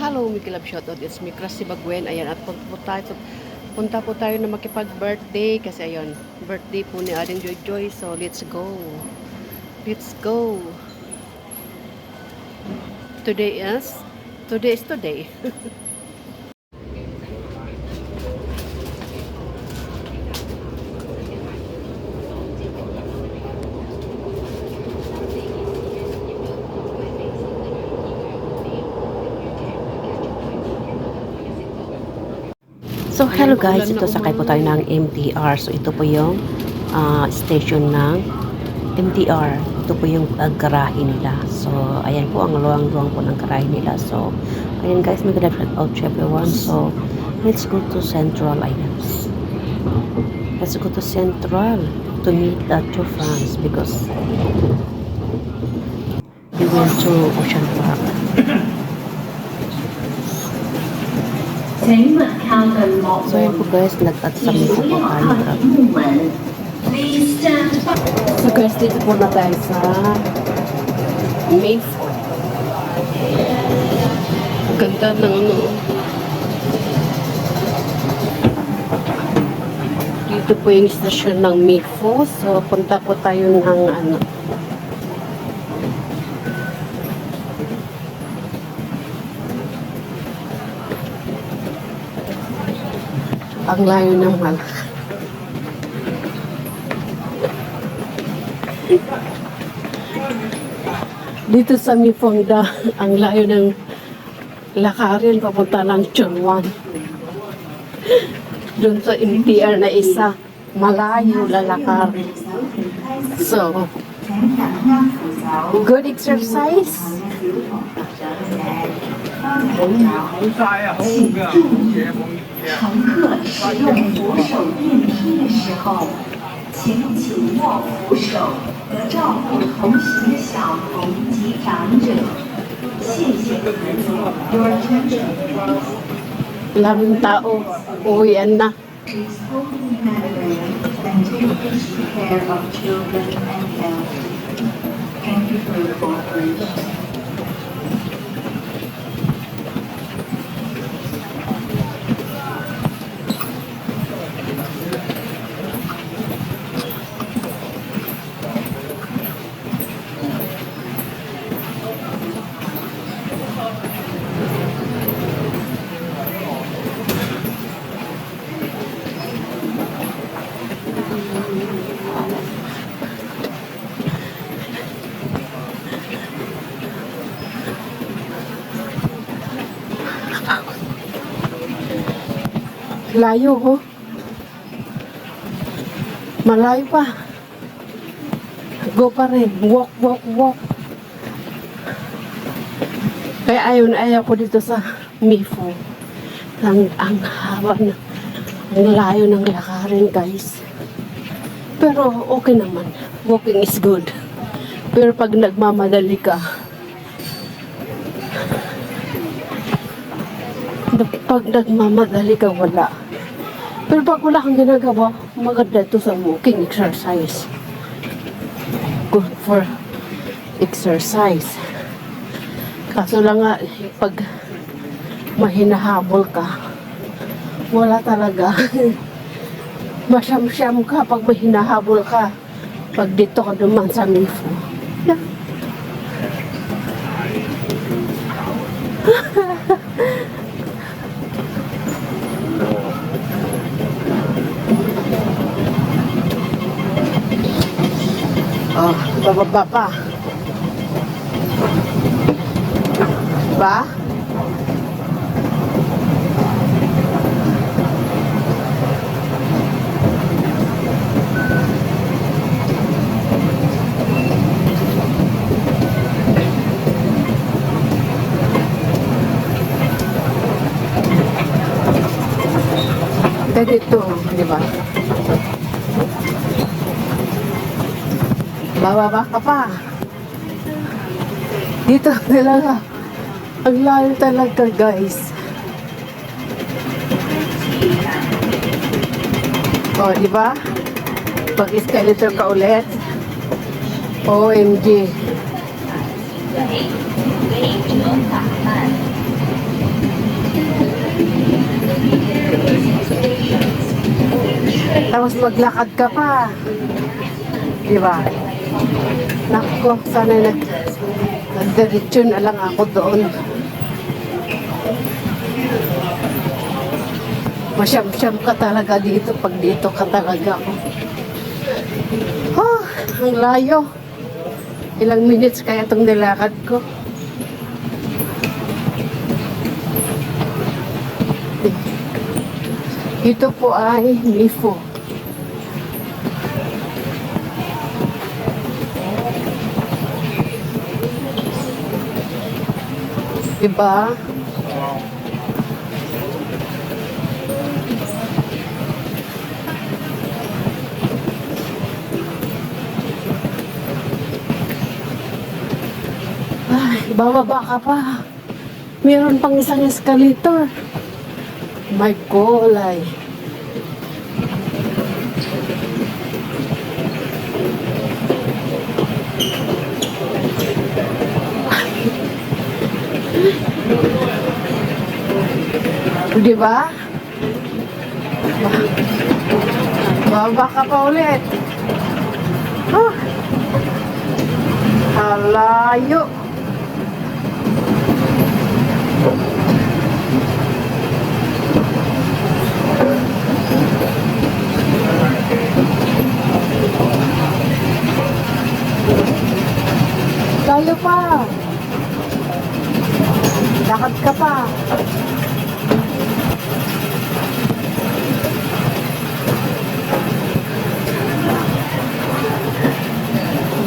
Hello, Mikilab Shoutout. It's me, Krusty Bagwen. Ayan, at punta po tayo na makipag-birthday kasi ayun, birthday po ni Aling Joy Joy. So, let's go. Let's go. Today is today. So, hello guys, ito sakay po tayo ng MTR. So, ito po yung station ng MTR. Ito po yung garahe nila. So, ayan po ang luwang-luwang po ng garahe nila. So, ayan guys, maganda out to everyone. So, let's go to Central. Ayan. Let's go to Central to meet the two friends because we went to Ocean Park. So, ayan po guys, nag-atsami po tayo. So guys, dito po na tayo sa Mayford. Ganda ng ano. Dito po yung stasyon ng Mayford. So, punta po tayo ng ano. Ang layo ng Malacca. Dito sa Mifonda, ang layo ng lakarin papunta ng Chonwan. Doon sa MTR na isa, malayo lalakarin. So, good exercise. 乘客使用扶手电梯的时候，请紧握扶手和照顾同行的小童及长者。谢谢合作。Your attention, please. Lamang tao, uwian na. Please hold the handrail and take extra care of children and elderly. Thank you for your cooperation. Layo ho. Malayo pa. Go pa rin. Walk, walk, walk. Kaya ayaw ko dito sa Mifo. Ang haba na. Ang layo ng lakarin guys. Pero okay naman. Walking is good. Pero pag nagmamadali ka, wala. Pero pag wala kang ginagawa, maganda ito sa walking exercise. Good for exercise. Kaso lang nga, pag mahinahabol ka, wala talaga. Masyam-syam ka pag mahinahabol ka. Pag dito ka duman sa Mifo. Yeah. Oh, bababa pa. Ba? Dito, di ba? Bababa ka pa. Dito talaga. Ang layo talaga guys. O, di ba? Pag escalator ka ulit. OMG. 为车打慢。Tapos maglakad ka pa. Di ba? Nako, sana nagdiretso na lang ako doon. Masyam-syam ka talaga dito pag dito ka talaga. Oh, ang layo. Ilang minutes kaya itong nilakad ko. Ito po ay Mifo. Diba? Ay, bababa ka pa. Meron pang isang escalator. My golay. Di ba? Bababa ka pa ulit. Oh. Halayo. Layo pa. Lakad ka pa.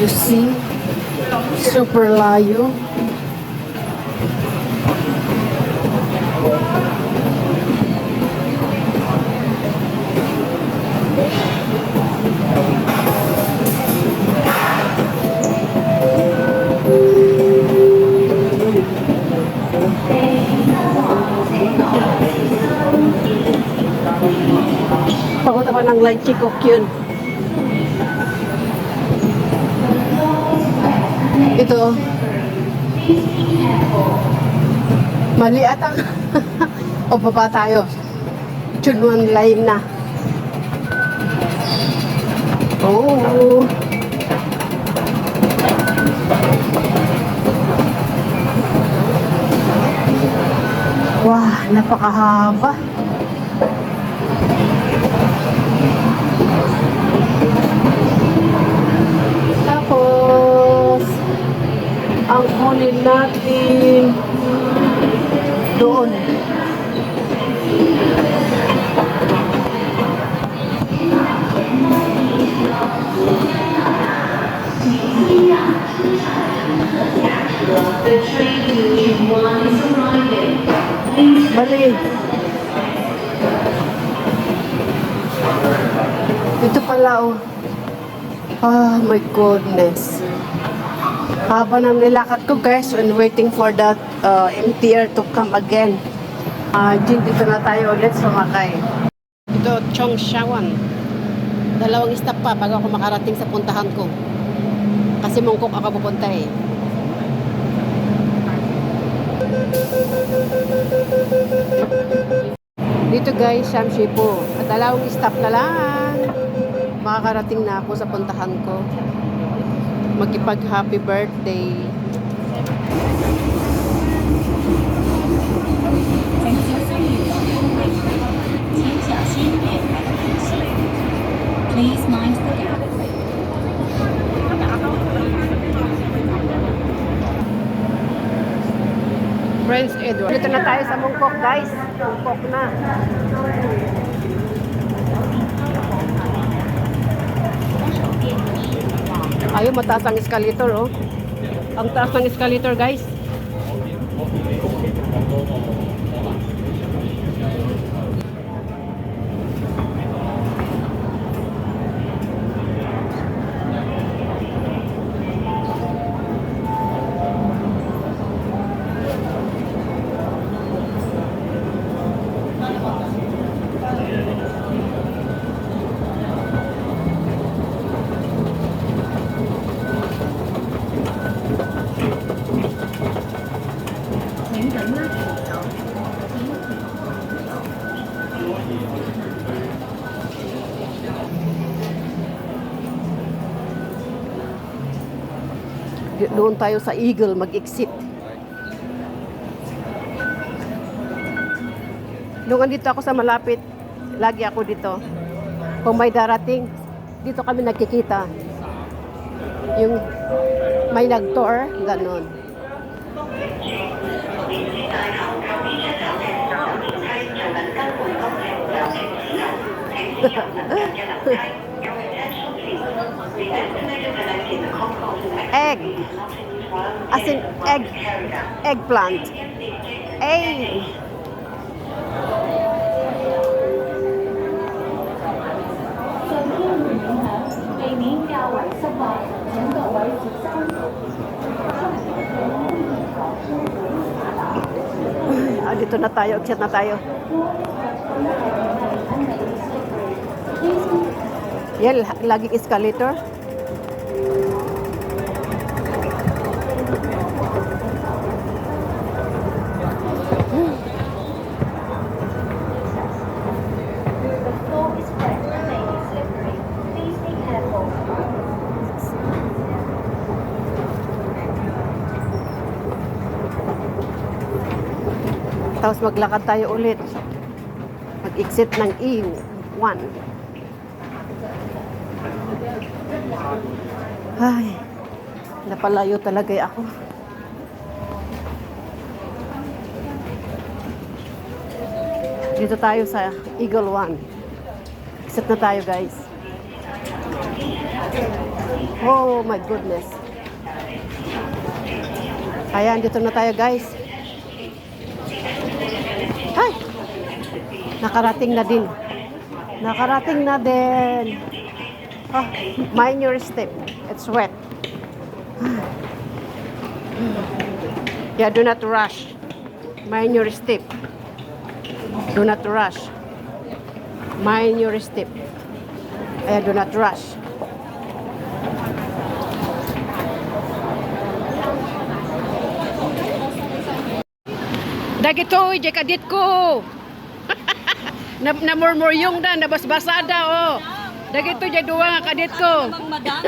You see? Super layo. Pagod ako ng light chikok yun. Ito. Mali atang. O baba tayo. Chunwan line na. Oh. Wah, napakahaba. Tapos, ang kunin natin doon. The train to Chunwan is arriving. Bali. Ito pala oh. Oh my goodness. Haba ng nilakad ko guys when waiting for that MTR to come again. Dito na tayo ulit sumakay. Ito, Chongshawan. 2 stop pa bago ako makarating sa puntahan ko. Kasi Mongkok ako pupunta eh. Dito guys, Shamshipo. At 2 stop na lang. Makakarating na ako sa puntahan ko. Magkipag happy birthday. Please mind the gap. Prince Edward. Dito na tayo sa Mongkok guys. Mongkok na. Ayun, mataas ang escalator oh. Ang taas ng escalator guys. Doon tayo sa Eagle mag-exit. Nung andito ako sa malapit, lagi ako dito. Kung may darating, dito kami nakikita. Yung may nag-tour, ganun. Egg. As in egg. Eggplant. Egg. Dito na tayo, exit na tayo. Yan, laging escalator. The floor is wet and may be slippery. Please be careful. Tapos maglakad tayo ulit. Mag-exit ng E1. Ay, napalayo talaga ako. Dito tayo sa Eagle 1. Exit na tayo, guys. Oh my goodness. Ayan, dito na tayo, guys. Ay! Nakarating na din. Nakarating na din. Oh, mind your step. It's wet. Yeah, do not rush. Mind your step. Do not rush. Mind your step. Do not rush. Dagito, di kadit ko. Namurmuryong da, nabasbasada, oh. Dagito, di duwa nga kadit ko. Madam.